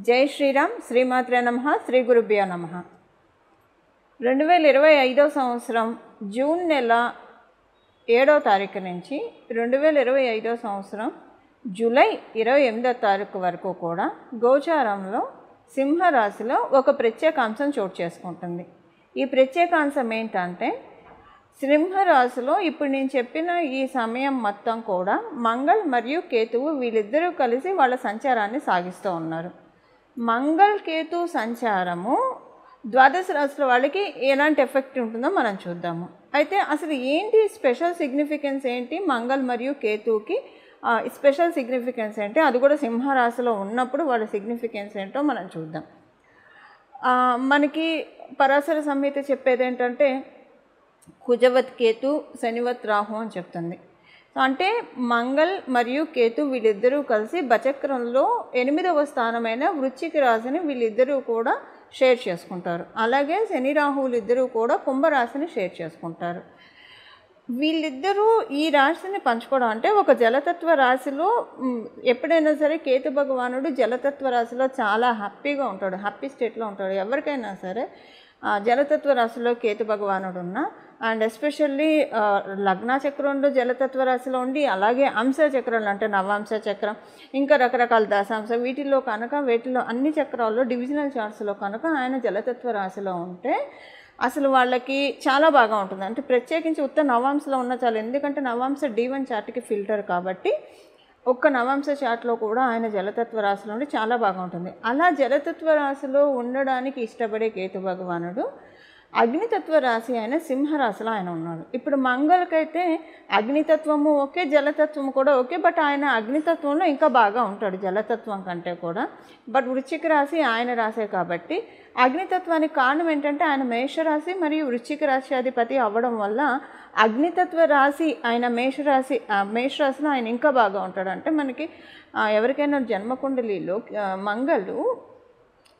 జై శ్రీరామ్. శ్రీమాత్రే నమః. శ్రీ గురుభ్యో నమః. 2025 సంవత్సరం జూన్ నెల 7వ తారీఖు నుంచి 2025 సంవత్సరం జూలై 28వ తారీఖు వరకు కూడా గోచారంలో సింహరాశిలో ఒక ప్రత్యేకాంశం చోటు చేసుకుంటుంది. ఈ ప్రత్యేకాంశం ఏంటంటే, సింహరాశిలో ఇప్పుడు నేను చెప్పిన ఈ సమయం మొత్తం కూడా మంగళ్ మరియు కేతువు వీళ్ళిద్దరూ కలిసి వాళ్ళ సంచారాన్ని సాగిస్తూ ఉన్నారు. మంగళ్ కేతు సంచారము ద్వాదశ రాశుల వాళ్ళకి ఎలాంటి ఎఫెక్ట్ ఉంటుందో మనం చూద్దాము. అయితే అసలు ఏంటి స్పెషల్ సిగ్నిఫికెన్స్ ఏంటి, మంగళ్ మరియు కేతువుకి స్పెషల్ సిగ్నిఫికెన్స్ ఏంటి, అది కూడా సింహరాశిలో ఉన్నప్పుడు వాళ్ళ సిగ్నిఫికెన్స్ ఏంటో మనం చూద్దాం. మనకి పరాశర సంహిత చెప్పేది ఏంటంటే, కుజవత్ కేతు శనివత్ రాహు అని చెప్తుంది. అంటే మంగళ్ మరియు కేతు వీళ్ళిద్దరూ కలిసి బచక్రంలో 8వ స్థానమైన వృశ్చిక రాశిని వీళ్ళిద్దరూ కూడా షేర్ చేసుకుంటారు. అలాగే శని రాహువులు ఇద్దరూ కూడా కుంభరాశిని షేర్ చేసుకుంటారు. వీళ్ళిద్దరూ ఈ రాశిని పంచుకోవడం అంటే, ఒక జలతత్వ రాశిలో ఎప్పుడైనా సరే కేతు భగవానుడు జలతత్వ రాశిలో చాలా హ్యాపీగా ఉంటాడు, హ్యాపీ స్టేట్లో ఉంటాడు. ఎవరికైనా సరే జలతత్వ రాశిలో కేతు భగవానుడు ఉన్నా, అండ్ ఎస్పెషల్లీ లగ్న చక్రంలో జలతత్వ రాశిలో ఉండి, అలాగే అంశ చక్రంలో అంటే నవాంశ చక్రం, ఇంకా రకరకాల దశాంశ, వీటిలో అన్ని చక్రాల్లో డివిజనల్ చార్ట్స్లో కనుక ఆయన జలతత్వ రాశిలో ఉంటే అసలు వాళ్ళకి చాలా బాగా ఉంటుంది. అంటే ప్రత్యేకించి ఉత్త నవాంశలో ఉన్న చాలు, ఎందుకంటే నవాంశ D1 చార్ట్కి ఫిల్టర్ కాబట్టి ఒక్క నవాంశ చార్ట్లో కూడా ఆయన జలతత్వ రాశిలో ఉండి చాలా బాగా ఉంటుంది. అలా జలతత్వ రాశిలో ఉండడానికి ఇష్టపడే కేతు భగవానుడు అగ్నితత్వ రాశి అయిన సింహరాశిలో ఆయన ఉన్నాడు. ఇప్పుడు మంగళకైతే అగ్నితత్వము ఓకే, జలతత్వము కూడా ఓకే, బట్ ఆయన అగ్నితత్వంలో ఇంకా బాగా ఉంటాడు జలతత్వం కంటే కూడా. బట్ వృశ్చిక రాశి ఆయన రాశే కాబట్టి అగ్నితత్వానికి కారణం ఏంటంటే, ఆయన మేషరాశి మరియు వృశ్చిక రాశి అధిపతి అవ్వడం వల్ల అగ్నితత్వ రాశి ఆయన మేషరాశిలో ఆయన ఇంకా బాగా ఉంటాడు. అంటే మనకి ఎవరికైనా జన్మకుండలిలో మంగళు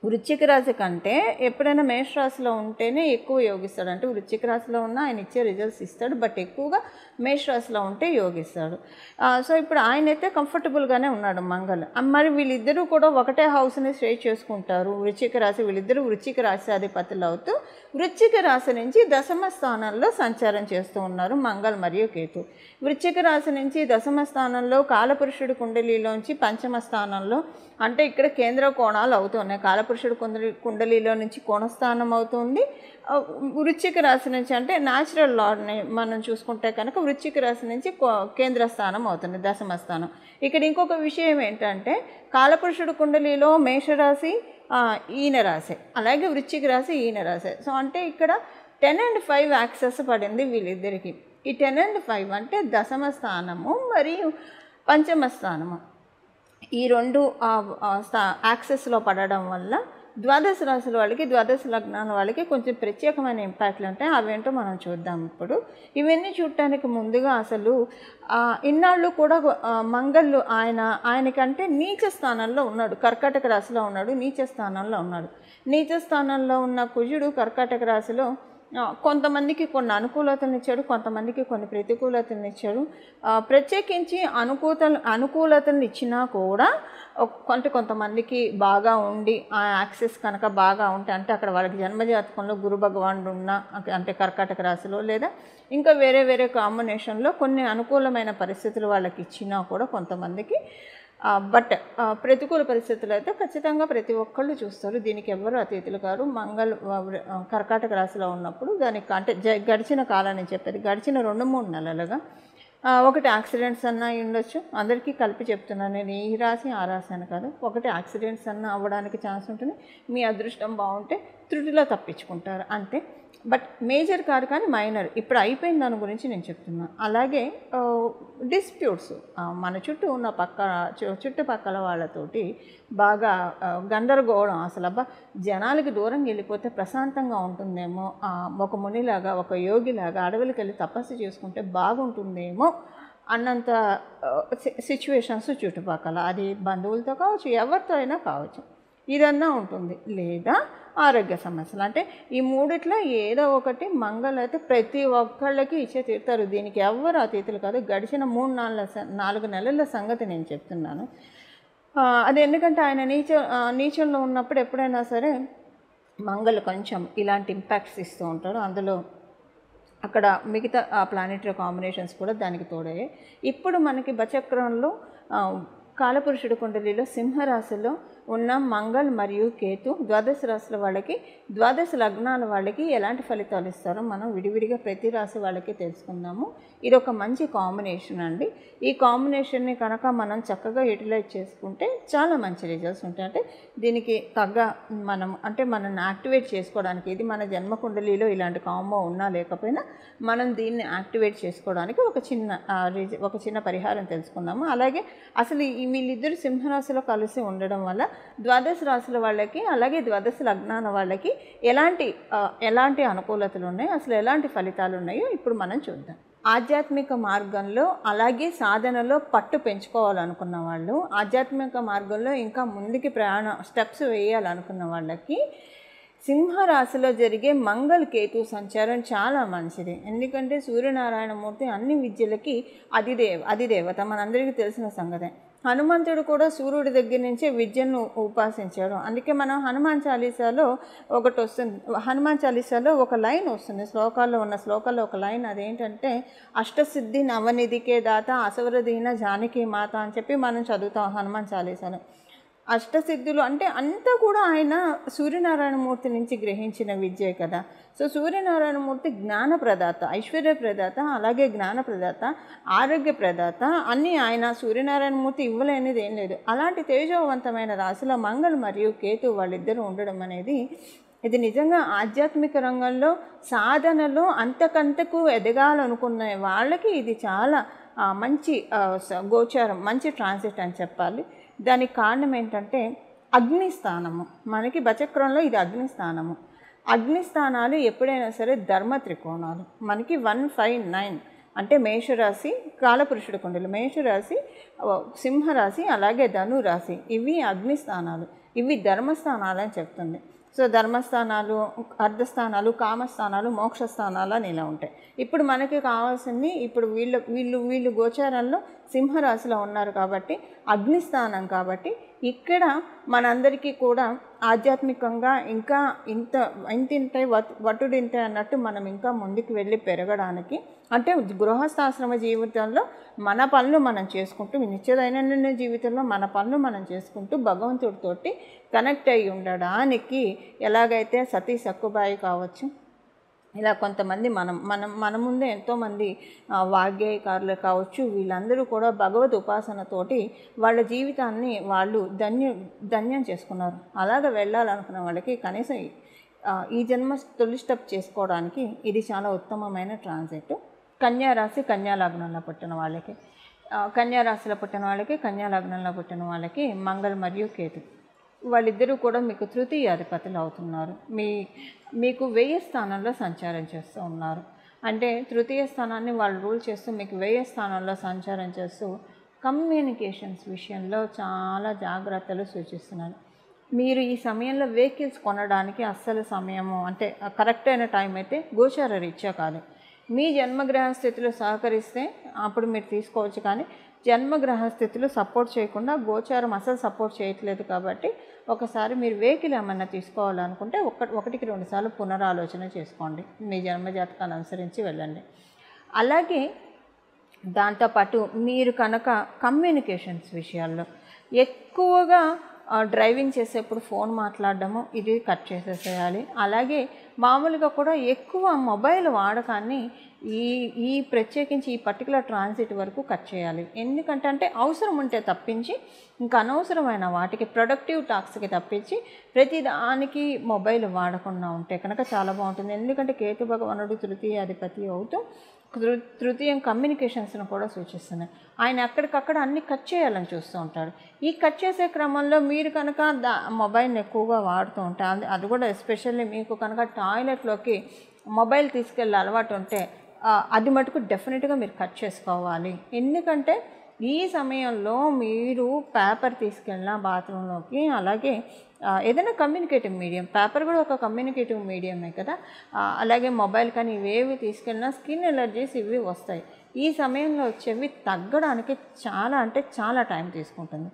వృశ్చిక రాశి కంటే ఎప్పుడైనా మేషరాశిలో ఉంటేనే ఎక్కువ యోగిస్తాడు. అంటే వృశ్చిక రాశిలో ఉన్న ఆయన ఇచ్చే రిజల్ట్స్ ఇస్తాడు, బట్ ఎక్కువగా మేషరాశిలో ఉంటే యోగిస్తాడు. సో ఇప్పుడు ఆయన అయితే కంఫర్టబుల్గానే ఉన్నాడు మంగళ్. మరి వీళ్ళిద్దరూ కూడా ఒకటే హౌస్ని స్టే చేసుకుంటారు. వృశ్చిక రాశి వీళ్ళిద్దరూ వృశ్చిక రాశి అధిపతులు అవుతూ వృశ్చిక రాశి నుంచి దశమ స్థానంలో సంచారం చేస్తూ ఉన్నారు మంగళ్ మరియు కేతు. వృశ్చిక రాశి నుంచి దశమ స్థానంలో కాలపురుషుడి కుండలిలోంచి పంచమ స్థానంలో, అంటే ఇక్కడ కేంద్ర కోణాలు అవుతున్నాయి. కాలపురుషుడు కుండలిలో నుంచి కోణస్థానం అవుతుంది. వృశ్చిక రాశి నుంచి అంటే న్యాచురల్ లాని మనం చూసుకుంటే కనుక వృశ్చిక రాశి నుంచి కేంద్ర స్థానం అవుతుంది, దశమ స్థానం. ఇక్కడ ఇంకొక విషయం ఏంటంటే, కాలపురుషుడు కుండలిలో మేషరాశి ఈయన రాశి, అలాగే వృశ్చిక రాశి ఈయన రాశి. సో అంటే ఇక్కడ 10 and 5 యాక్సెస్ పడింది వీళ్ళిద్దరికి. ఈ 10 and 5 అంటే దశమ స్థానము మరియు పంచమ స్థానము, ఈ రెండు యాక్సెస్లో పడడం వల్ల ద్వాదశ రాశుల వాళ్ళకి, ద్వాదశ లగ్నాల వాళ్ళకి కొంచెం ప్రత్యేకమైన ఇంపాక్ట్లు ఉంటాయి. అవేంటో మనం చూద్దాం ఇప్పుడు. ఇవన్నీ చూడటానికి ముందుగా అసలు ఇన్నాళ్ళు కూడా మంగళ్ ఆయనకంటే నీచ స్థానంలో ఉన్నాడు, కర్కాటక రాశిలో ఉన్నాడు, నీచ స్థానంలో ఉన్నాడు. నీచ స్థానంలో ఉన్న కుజుడు కర్కాటక రాశిలో కొంతమందికి కొన్ని అనుకూలతలను ఇచ్చాడు, కొంతమందికి కొన్ని ప్రతికూలతలను ఇచ్చాడు. ప్రత్యేకించి అనుకూలతలను ఇచ్చినా కూడా కొంతమందికి బాగా ఉండి ఆ యాక్సెస్ కనుక బాగా ఉంటే, అంటే అక్కడ వాళ్ళకి జన్మజాతకంలో గురు భగవానుడు ఉన్న అంటే కర్కాటక రాశిలో లేదా ఇంకా వేరే కాంబినేషన్లో కొన్ని అనుకూలమైన పరిస్థితులు వాళ్ళకి ఇచ్చినా కూడా కొంతమందికి, బట్ ప్రతికూల పరిస్థితులు అయితే ఖచ్చితంగా ప్రతి ఒక్కళ్ళు చూస్తారు. దీనికి ఎవరు అతిథులు కారు. మంగళ్ కర్కాటక రాశిలో ఉన్నప్పుడు దానికి అంటే గడిచిన కాలాన్ని చెప్పేది, గడిచిన 2-3 నెలలుగా ఒకటి యాక్సిడెంట్స్ అన్నా ఉండొచ్చు. అందరికీ కలిపి చెప్తున్నాను నేను, ఈ రాశి ఆ రాశి అని కాదు. ఒకటి యాక్సిడెంట్స్ అన్నా అవ్వడానికి ఛాన్స్ ఉంటుంది. మీ అదృష్టం బాగుంటే త్రుటిలో తప్పించుకుంటారు అంతే, బట్ మేజర్ కాదు, కానీ మైనర్. ఇప్పుడు అయిపోయిన దాని గురించి నేను చెప్తున్నాను. అలాగే డిస్ప్యూట్స్ మన చుట్టూ ఉన్న చుట్టుపక్కల వాళ్ళతోటి బాగా గందరగోళం. అసలు జనాలకి దూరం వెళ్ళిపోతే ప్రశాంతంగా ఉంటుందేమో, ఒక మునిలాగా ఒక యోగిలాగా అడవులకి వెళ్ళి తపస్సు చేసుకుంటే బాగుంటుందేమో అన్నంత సిచ్యువేషన్స్ చుట్టుపక్కల, అది బంధువులతో కావచ్చు, ఎవరితో అయినా కావచ్చు, ఇదన్నా ఉంటుంది. లేదా ఆరోగ్య సమస్యలు, అంటే ఈ మూడిట్లో ఏదో ఒకటి మంగళ అయితే ప్రతి ఒక్కళ్ళకి ఇచ్చే తీరుతారు. దీనికి ఎవరు అతిథులు కాదు. గడిచిన 3-4 నెలల సంగతి నేను చెప్తున్నాను. అది ఎందుకంటే ఆయన నీచంలో ఉన్నప్పుడు ఎప్పుడైనా సరే మంగళ కొంచెం ఇలాంటి ఇంపాక్ట్స్ ఇస్తూ ఉంటాడు. అందులో అక్కడ మిగతా ప్లానెటరీ కాంబినేషన్స్ కూడా దానికి తోడయ్యాయి. ఇప్పుడు మనకి బచక్రంలో కాలపురుషుడు కుండలిలో సింహరాశిలో ఉన్న మంగళ్ మరియు కేతు ద్వాదశ రాశుల వాళ్ళకి, ద్వాదశ లగ్నాల వాళ్ళకి ఎలాంటి ఫలితాలు ఇస్తారో మనం విడివిడిగా ప్రతి రాశి వాళ్ళకి తెలుసుకుందాము. ఇది ఒక మంచి కాంబినేషన్ అండి. ఈ కాంబినేషన్ని కనుక మనం చక్కగా యూటిలైజ్ చేసుకుంటే చాలా మంచి రిజల్ట్స్ ఉంటాయి. అంటే దీనికి తగ్గ మనల్ని యాక్టివేట్ చేసుకోవడానికి, ఇది మన జన్మ కుండలిలో ఇలాంటి కాంబో ఉన్నా లేకపోయినా మనం దీన్ని యాక్టివేట్ చేసుకోవడానికి ఒక చిన్న పరిహారం తెలుసుకుందాము. అలాగే అసలు వీళ్ళిద్దరు సింహరాశిలో కలిసి ఉండడం వల్ల ద్వాదశ రాశుల వాళ్ళకి, అలాగే ద్వాదశ లగ్నాల వాళ్ళకి ఎలాంటి అనుకూలతలు ఉన్నాయి, అసలు ఎలాంటి ఫలితాలు ఉన్నాయో ఇప్పుడు మనం చూద్దాం. ఆధ్యాత్మిక మార్గంలో అలాగే సాధనలో పట్టు పెంచుకోవాలనుకున్న వాళ్ళు, ఆధ్యాత్మిక మార్గంలో ఇంకా ముందుకి స్టెప్స్ వేయాలనుకున్న వాళ్ళకి సింహరాశిలో జరిగే మంగళ కేతు సంచారం చాలా మంచిది. ఎందుకంటే సూర్యనారాయణమూర్తి అన్ని విద్యలకి అధిదేవత, మనందరికీ తెలిసిన సంగతే. హనుమంతుడు కూడా సూర్యుడి దగ్గర నుంచే విద్యను ఉపాసించాడు. అందుకే మనం హనుమాన్ చాలీసాలో హనుమాన్ చాలీసాలో ఒక లైన్ వస్తుంది, శ్లోకాల్లో ఒక లైన్, అదేంటంటే అష్టసిద్ధి నవనిధికే దాత అసవరదీన జానకి మాత అని చెప్పి మనం చదువుతాం హనుమాన్ చాలీసాలో. అష్టసిద్ధులు అంటే అంతా కూడా ఆయన సూర్యనారాయణమూర్తి నుంచి గ్రహించిన విద్యే కదా. సో సూర్యనారాయణమూర్తి జ్ఞానప్రదాత, ఐశ్వర్యప్రదాత, అలాగే జ్ఞానప్రదాత, ఆరోగ్యప్రదాత, అన్నీ ఆయన సూర్యనారాయణమూర్తి ఇవ్వలేనిది ఏం లేదు. అలాంటి తేజోవంతమైన రాశిలో మంగళ మరియు కేతు వాళ్ళిద్దరూ ఉండడం అనేది, ఇది నిజంగా ఆధ్యాత్మిక రంగంలో సాధనలో అంతకంతకు ఎదగాలనుకున్న వాళ్ళకి ఇది చాలా మంచి గోచారం, మంచి ట్రాన్సిట్ అని చెప్పాలి. దానికి కారణం ఏంటంటే అగ్నిస్థానము. మనకి బచక్రంలో ఇది అగ్నిస్థానము. అగ్నిస్థానాలు ఎప్పుడైనా సరే ధర్మ త్రికోణాలు. మనకి 159 అంటే మేషరాశి, కాలపురుషుడు కుండలి, మేషరాశి, సింహరాశి, అలాగే ధనురాశి, ఇవి అగ్నిస్థానాలు, ఇవి ధర్మస్థానాలు అని చెప్తుంది. సో ధర్మస్థానాలు, అర్ధస్థానాలు, కామస్థానాలు, మోక్షస్థానాలు అని ఇలా ఉంటాయి. ఇప్పుడు మనకి కావాల్సింది, ఇప్పుడు వీళ్ళు గోచారంలో సింహరాశిలో ఉన్నారు కాబట్టి అగ్నిస్థానం, కాబట్టి ఇక్కడ మనందరికీ కూడా ఆధ్యాత్మికంగా ఇంకా ఇంతింతే వటుడింతే అన్నట్టు మనం ఇంకా ముందుకు వెళ్ళి పెరగడానికి, అంటే గృహస్థాశ్రమ జీవితంలో మన పనులు మనం చేసుకుంటూ, నిత్య దైనందిన జీవితంలో మన పనులు మనం చేసుకుంటూ భగవంతుడితోటి కనెక్ట్ అయ్యి ఉండడానికి, ఎలాగైతే సతీ సక్కుబాయి కావచ్చు, ఇలా కొంతమంది మన ముందే ఎంతోమంది వాగ్గేయకారులు కావచ్చు, వీళ్ళందరూ కూడా భగవద్ ఉపాసనతోటి వాళ్ళ జీవితాన్ని వాళ్ళు ధన్యం చేసుకున్నారు. అలాగ వెళ్ళాలనుకున్న వాళ్ళకి కనీసం ఈ జన్మ తొలి స్టెప్ చేసుకోవడానికి ఇది చాలా ఉత్తమమైన ట్రాన్సిట్. కన్యారాశి, కన్యాలగ్నంలో పుట్టిన వాళ్ళకి, కన్యారాశిలో పుట్టిన వాళ్ళకి, కన్యాలగ్నంలో పుట్టిన వాళ్ళకి మంగళ మరియు కేతు వాళ్ళిద్దరూ కూడా మీకు తృతీయాధిపతులు అవుతున్నారు. మీకు 1000 స్థానంలో సంచారం చేస్తూ ఉన్నారు. అంటే తృతీయ స్థానాన్ని వాళ్ళు రూల్ చేస్తూ మీకు 1000 స్థానంలో సంచారం చేస్తూ కమ్యూనికేషన్స్ విషయంలో చాలా జాగ్రత్తలు సూచిస్తున్నారు. మీరు ఈ సమయంలో వెహికల్స్ కొనడానికి అస్సలు సమయము, అంటే కరెక్ట్ అయిన టైం అయితే గోచార రీత్యా కాదు. మీ జన్మగ్రహ స్థితులు సహకరిస్తే అప్పుడు మీరు తీసుకోవచ్చు, కానీ జన్మగ్రహ స్థితులు సపోర్ట్ చేయకుండా గోచారం అసలు సపోర్ట్ చేయట్లేదు. కాబట్టి ఒకసారి మీరు వెహికల్ ఏమన్నా తీసుకోవాలనుకుంటే ఒకటికి 2 సార్లు పునరాలోచన చేసుకోండి, మీ జన్మజాతకాన్ని అనుసరించి వెళ్ళండి. అలాగే దాంతోపాటు మీరు కనుక కమ్యూనికేషన్స్ విషయాల్లో ఎక్కువగా డ్రైవింగ్ చేసేప్పుడు ఫోన్ మాట్లాడడము ఇది కట్ చేసేసేయాలి. అలాగే మామూలుగా కూడా ఎక్కువ మొబైల్ వాడకాన్ని ఈ ప్రత్యేకించి ఈ పర్టికులర్ ట్రాన్సిట్ వరకు కట్ చేయాలి. ఎందుకంటే అవసరం ఉంటే తప్పించి ఇంకా అనవసరమైన వాటికి, ప్రొడక్టివ్ టాక్స్కి తప్పించి ప్రతిదానికి మొబైల్ వాడకుండా ఉంటే కనుక చాలా బాగుంటుంది. ఎందుకంటే కేతు భగవానుడు తృతీయాధిపతి అవుతూ తృతీయం కమ్యూనికేషన్స్ను కూడా సూచిస్తున్నాయి. ఆయన అక్కడికక్కడ అన్ని కట్ చేయాలని చూస్తూ ఉంటాడు. ఈ కట్ చేసే క్రమంలో మీరు కనుక మొబైల్ని ఎక్కువగా వాడుతూ ఉంటే, అది కూడా ఎస్పెషల్లీ మీకు కనుక టాయిలెట్లోకి మొబైల్ తీసుకెళ్ళే అలవాటు ఉంటే అది మటుకు డెఫినెట్గా మీరు కట్ చేసుకోవాలి. ఎందుకంటే ఈ సమయంలో మీరు పేపర్ తీసుకెళ్ళిన బాత్రూంలోకి, అలాగే ఏదైనా కమ్యూనికేటివ్ మీడియం, పేపర్ కూడా ఒక కమ్యూనికేటివ్ మీడియమే కదా, అలాగే మొబైల్ కానీ ఇవేవి తీసుకెళ్ళినా స్కిన్ ఎలర్జీస్ ఇవి వస్తాయి. ఈ సమయంలో వచ్చేవి తగ్గడానికి చాలా టైం తీసుకుంటుంది.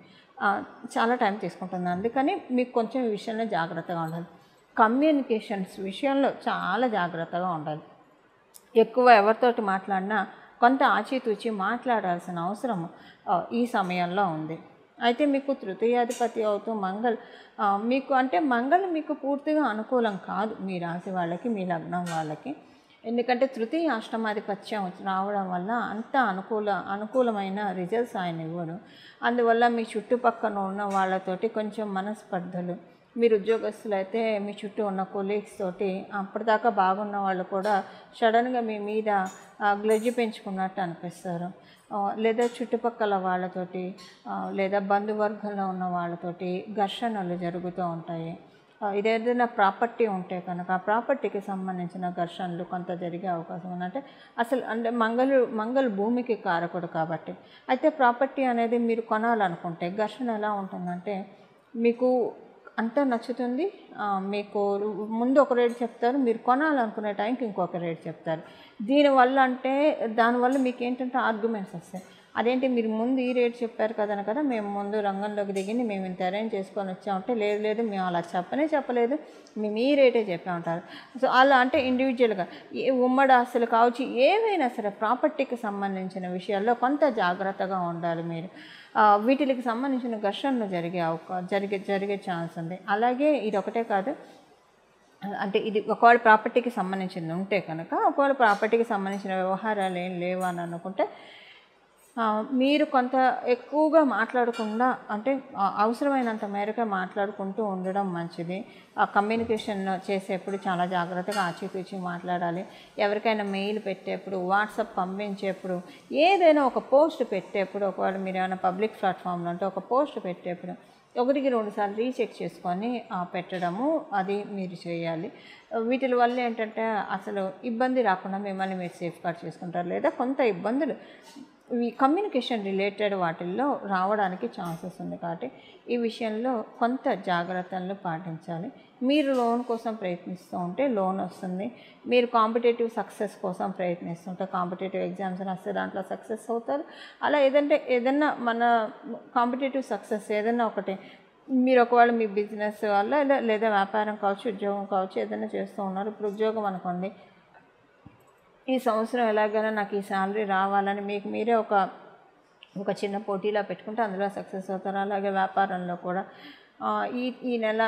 చాలా టైం తీసుకుంటుంది. అందుకని మీకు కొంచెం ఈ విషయంలో జాగ్రత్తగా ఉండాలి. కమ్యూనికేషన్స్ విషయంలో చాలా జాగ్రత్తగా ఉండాలి. ఎక్కువ ఎవరితోటి మాట్లాడినా కొంత ఆచితూచి మాట్లాడాల్సిన అవసరం ఈ సమయంలో ఉంది. అయితే మీకు తృతీయాధిపతి అవుతూ మంగళ్ మీకు పూర్తిగా అనుకూలం కాదు మీ రాశి వాళ్ళకి, మీ లగ్నం వాళ్ళకి. ఎందుకంటే తృతీయ అష్టమాధిపత్యం రావడం వల్ల అంత అనుకూలమైన రిజల్ట్స్ ఆయన ఇవ్వడు. అందువల్ల మీ చుట్టుపక్కన ఉన్న వాళ్ళతోటి కొంచెం మనస్పర్ధలు, మీరు ఉద్యోగస్తులైతే మీ చుట్టూ ఉన్న కొలీగ్స్ తోటి అప్పటిదాకా బాగున్న వాళ్ళు కూడా సడన్గా మీ మీద గ్లెడ్జ్ పెంచుకున్నట్టు అనిపిస్తారు. లేదా చుట్టుపక్కల వాళ్ళతోటి లేదా బంధువర్గంలో ఉన్న వాళ్ళతోటి ఘర్షణలు జరుగుతూ ఉంటాయి. ఇదేదైనా ప్రాపర్టీ ఉంటే కనుక ఆ ప్రాపర్టీకి సంబంధించిన ఘర్షణలు కొంత జరిగే అవకాశం ఉందంటే అంటే మంగళ భూమికి కారకుడు కాబట్టి. అయితే ప్రాపర్టీ అనేది మీరు కొనాలనుకుంటే ఘర్షణ ఎలా ఉంటుందంటే మీకు అంతా నచ్చుతుంది, మీకు ముందు ఒక రేట్ చెప్తారు, మీరు కొనాలనుకునే టైంకి ఇంకొక రేట్ చెప్తారు. దానివల్ల మీకు ఏంటంటే ఆర్గ్యుమెంట్స్ వస్తాయి. అదేంటి మీరు ముందు ఈ రేట్ చెప్పారు కదా మేము ముందు రంగంలోకి దిగింది, మేము ఇంత అరేంజ్ చేసుకొని వచ్చామంటే లేదు మేము అలా చెప్పలేదు, మేము ఈ రేటే చెప్పా ఉంటారు. సో అలా అంటే ఇండివిజువల్గా ఉమ్మడి ఆస్తులు కావచ్చు, ఏవైనా సరే ప్రాపర్టీకి సంబంధించిన విషయాల్లో కొంత జాగ్రత్తగా ఉండాలి మీరు. వీటికి సంబంధించిన ఘర్షణలు జరిగే ఛాన్స్ ఉంది. అలాగే ఇది ఒకటే కాదు, అంటే ఇది ఒకవేళ ప్రాపర్టీకి సంబంధించింది ఉంటే కనుక, ఒకవేళ ప్రాపర్టీకి సంబంధించిన వ్యవహారాలు ఏం లేవు అని అనుకుంటే మీరు కొంత ఎక్కువగా మాట్లాడకుండా, అంటే అవసరమైనంత మేరకు మాట్లాడుకుంటూ ఉండడం మంచిది. కమ్యూనికేషన్ చేసేప్పుడు చాలా జాగ్రత్తగా ఆచితూచి మాట్లాడాలి. ఎవరికైనా మెయిల్ పెట్టేప్పుడు, వాట్సాప్ పంపించేప్పుడు, ఏదైనా ఒక పోస్ట్ పెట్టేప్పుడు, ఒకవేళ మీరు ఏమైనా పబ్లిక్ ప్లాట్ఫామ్లో ఉంటే ఒక పోస్ట్ పెట్టేప్పుడు 1-2 సార్లు రీచెక్ చేసుకొని పెట్టడము అది మీరు చేయాలి. వీటి వల్ల ఏంటంటే అసలు ఇబ్బంది రాకుండా మిమ్మల్ని మీరు సేఫ్ గార్డ్ చేసుకుంటారు. లేదా కొంత ఇబ్బందులు ఈ కమ్యూనికేషన్ రిలేటెడ్ వాటిల్లో రావడానికి ఛాన్సెస్ ఉంది. కాబట్టి ఈ విషయంలో కొంత జాగ్రత్తలు పాటించాలి. మీరు లోన్ కోసం ప్రయత్నిస్తూ ఉంటే లోన్ వస్తుంది. మీరు కాంపిటేటివ్ సక్సెస్ కోసం ప్రయత్నిస్తుంటే కాంపిటేటివ్ ఎగ్జామ్స్ రాస్తే దాంట్లో సక్సెస్ అవుతారు. అలా ఏదన్నా మన కాంపిటేటివ్ సక్సెస్ ఏదన్నా ఒకటి మీరు ఒకవేళ మీ బిజినెస్ వల్ల లేదా వ్యాపారం కావచ్చు, ఉద్యోగం కావచ్చు, ఏదైనా చేస్తూ ఉన్నారు. ఇప్పుడు ఉద్యోగం అనుకోండి, ఈ సంవత్సరం ఎలాగైనా నాకు ఈ శాలరీ రావాలని మీకు మీరే ఒక చిన్న పోటీలా పెట్టుకుంటే అందులో సక్సెస్ అవుతారు. అలాగే వ్యాపారంలో కూడా ఈ నెల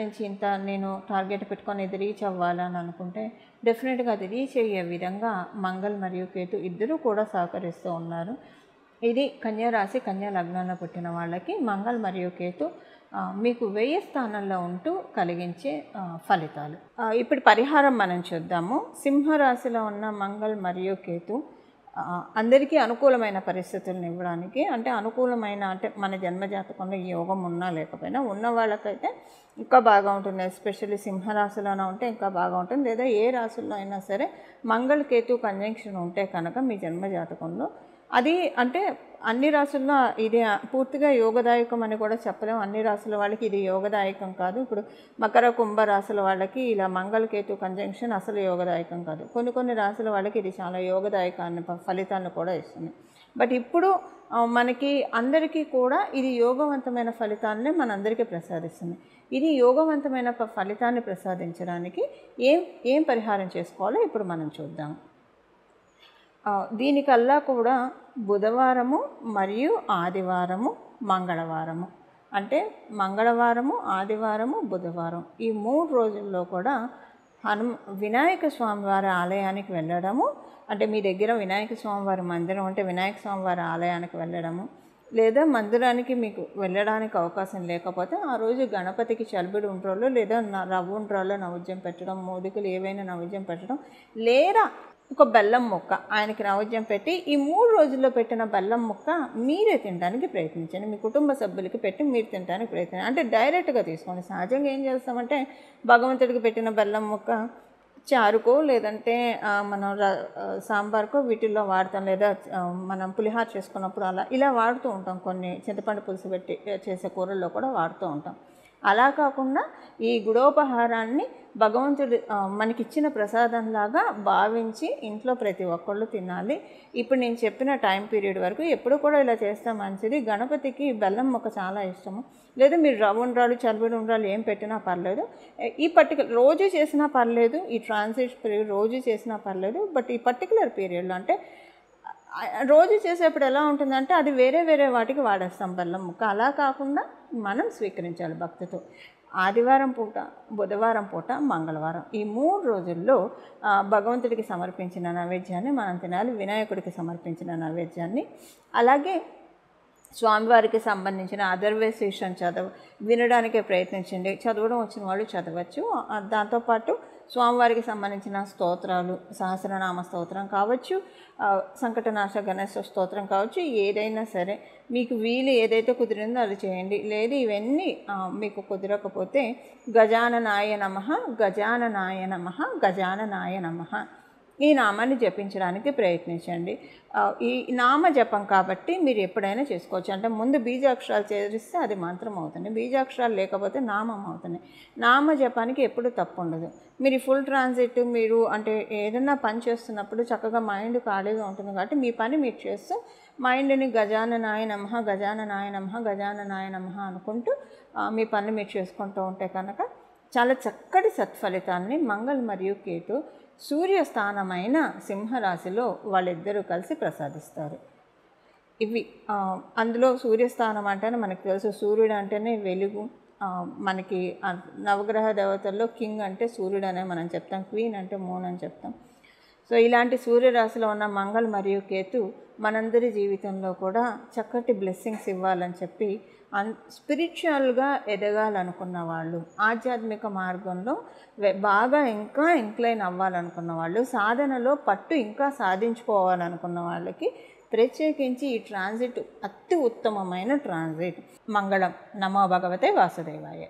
నుంచి ఇంత నేను టార్గెట్ పెట్టుకొని ఇది రీచ్ అవ్వాలని అనుకుంటే డెఫినెట్గా అది రీచ్ అయ్యే విధంగా మంగళ్ మరియు కేతు ఇద్దరూ కూడా సహకరిస్తూ ఉన్నారు. ఇది కన్యా రాశి, కన్యా లగ్నంలో పుట్టిన వాళ్ళకి మంగళ్ మరియు కేతు మీకు 1000 స్థానంలో ఉంటూ కలిగించే ఫలితాలు. ఇప్పుడు పరిహారం మనం చూద్దాము. సింహరాశిలో ఉన్న మంగళ్ మరియు కేతు అందరికీ అనుకూలమైన పరిస్థితులను ఇవ్వడానికి, అంటే మన జన్మజాతకంలో ఈ యోగం ఉన్నా లేకపోయినా ఉన్న వాళ్ళకైతే ఇంకా బాగా ఉంటుంది. ఎస్పెషల్లీ సింహరాశిలోనే ఉంటే ఇంకా బాగా ఉంటుంది. లేదా ఏ రాశుల్లో అయినా సరే మంగళ్ కేతు కంజంక్షన్ ఉంటే కనుక మీ జన్మజాతకంలో అది అంటే అన్ని రాశుల్లో ఇది పూర్తిగా యోగదాయకం అని కూడా చెప్పలేము. అన్ని రాశుల వాళ్ళకి ఇది యోగదాయకం కాదు. ఇప్పుడు మకర కుంభ రాశుల వాళ్ళకి ఇలా మంగళ కేతు కంజంక్షన్ అసలు యోగదాయకం కాదు. కొన్ని రాశుల వాళ్ళకి ఇది చాలా యోగదాయకాన్ని ఫలితాలను కూడా ఇస్తుంది. బట్ ఇప్పుడు మనకి అందరికీ కూడా ఇది యోగవంతమైన ఫలితాన్ని మనందరికీ ప్రసాదిస్తుంది. ఇది యోగవంతమైన ఫలితాన్ని ప్రసాదించడానికి ఏం పరిహారం చేసుకోవాలో ఇప్పుడు మనం చూద్దాం. దీనికల్లా కూడా బుధవారము మరియు ఆదివారము, మంగళవారము, అంటే మంగళవారము, ఆదివారము, బుధవారం ఈ 3 రోజుల్లో కూడా వినాయక స్వామివారి ఆలయానికి వెళ్ళడము, అంటే మీ దగ్గర వినాయక స్వామివారి మందిరం అంటే వినాయక స్వామివారి ఆలయానికి వెళ్ళడము, లేదా మందిరానికి మీకు వెళ్ళడానికి అవకాశం లేకపోతే ఆ రోజు గణపతికి చలిబిడి ఉండ్రాళ్ళు లేదా రవ్వ ఉండ్రాళ్ళు నైవేద్యం పెట్టడం, మోదికలు ఏవైనా నైవేద్యం పెట్టడం, లేదా ఒక బెల్లం ముక్క ఆయనకి నైవేద్యం పెట్టి ఈ 3 రోజుల్లో పెట్టిన బెల్లం ముక్క మీరే తినడానికి ప్రయత్నించండి. మీ కుటుంబ సభ్యులకి పెట్టి మీరు తినడానికి ప్రయత్నించండి. అంటే డైరెక్ట్గా తీసుకోండి. సహజంగా ఏం చేస్తామంటే భగవంతుడికి పెట్టిన బెల్లం ముక్క చారుకో లేదంటే మనం సాంబార్కో వీటిల్లో వాడతాం. లేదా మనం పులిహార చేసుకున్నప్పుడు ఇలా వాడుతూ ఉంటాం. కొన్ని చింతపండు పులుసు పెట్టి చేసే కూరల్లో కూడా వాడుతూ ఉంటాం. అలా కాకుండా ఈ గుడోపహారాన్ని భగవంతుడు మనకిచ్చిన ప్రసాదంలాగా భావించి ఇంట్లో ప్రతి ఒక్కళ్ళు తినాలి. ఇప్పుడు నేను చెప్పిన టైం పీరియడ్ వరకు ఎప్పుడు కూడా ఇలా చేస్తే మంచిది. గణపతికి బెల్లం ముక్క చాలా ఇష్టము. లేదా మీరు రవ్వ ఉండ్రాలు, చలివిడి ఉండ్రాలు ఏం పెట్టినా పర్లేదు. ఈ రోజు చేసినా పర్లేదు, ఈ ట్రాన్సిట్ పీరియడ్ రోజు చేసినా పర్లేదు. బట్ ఈ పర్టికులర్ పీరియడ్లో అంటే రోజు చేసేప్పుడు ఎలా ఉంటుందంటే అది వేరే వేరే వాటికి వాడేస్తాం బెల్లం ముక్క. అలా కాకుండా మనం స్వీకరించాలి భక్తితో. ఆదివారం పూట, బుధవారం పూట, మంగళవారం ఈ 3 రోజుల్లో భగవంతుడికి సమర్పించిన నైవేద్యాన్ని మనం తినాలి. వినాయకుడికి సమర్పించిన నైవేద్యాన్ని. అలాగే స్వామివారికి సంబంధించిన అథర్వశీర్షం వినడానికే ప్రయత్నించండి. చదవడం వచ్చిన వాళ్ళు చదవచ్చు. దాంతోపాటు స్వామివారికి సంబంధించిన స్తోత్రాలు, సహస్రనామ స్తోత్రం కావచ్చు, సంకటనాశ గణేశ స్తోత్రం కావచ్చు, ఏదైనా సరే మీకు వీలు ఏదైతే కుదిరిందో అది చేయండి. లేదు ఇవన్నీ మీకు కుదరకపోతే గజాననాయ నమః, గజాననాయ నమః, గజాననాయ నమః ఈ నామాన్ని జపించడానికి ప్రయత్నించండి. ఈ నామ జపం కాబట్టి మీరు ఎప్పుడైనా చేసుకోవచ్చు. అంటే ముందు బీజాక్షరాలు చేరిస్తే అది మంత్రం అవుతుంది, బీజాక్షరాలు లేకపోతే నామం అవుతుంది. నామ జపానికి ఎప్పుడు తప్పు ఉండదు. మీరు ఫుల్ ట్రాన్సిట్ మీరు అంటే ఏదైనా పని చేస్తున్నప్పుడు చక్కగా మైండ్ ఖాళీగా ఉంటుంది కాబట్టి మీ పని మీరు చేస్తూ మైండ్ని గజాననాయ నమః, గజాననాయ నమః, గజాననాయ నమః అనుకుంటూ మీ పని మీరు చేసుకుంటూ ఉంటే కనుక చాలా చక్కటి సత్ఫలితాన్ని మంగళ మరియు కేతు సూర్యస్థానమైన సింహరాశిలో వాళ్ళిద్దరూ కలిసి ప్రసాదిస్తారు. ఇవి అందులో సూర్యస్థానం అంటేనే మనకు తెలుసు, సూర్యుడు అంటేనే వెలుగు. మనకి నవగ్రహ దేవతల్లో కింగ్ అంటే సూర్యుడు అనే మనం చెప్తాం, క్వీన్ అంటే మూన్ అని చెప్తాం. సో ఇలాంటి సూర్యరాశిలో ఉన్న మంగళ మరియు కేతు మనందరి జీవితంలో కూడా చక్కటి బ్లెస్సింగ్స్ ఇవ్వాలని చెప్పి స్పిరిచువల్గా ఎదగాలనుకున్న వాళ్ళు, ఆధ్యాత్మిక మార్గంలో బాగా ఇంకా ఇంక్లైన్ అవ్వాలనుకున్న వాళ్ళు, సాధనలో పట్టు ఇంకా సాధించుకోవాలనుకున్న వాళ్ళకి ప్రత్యేకించి ఈ ట్రాన్సిట్ అతి ఉత్తమమైన ట్రాన్సిట్. మంగళం. నమో భగవతే వాసుదేవాయ.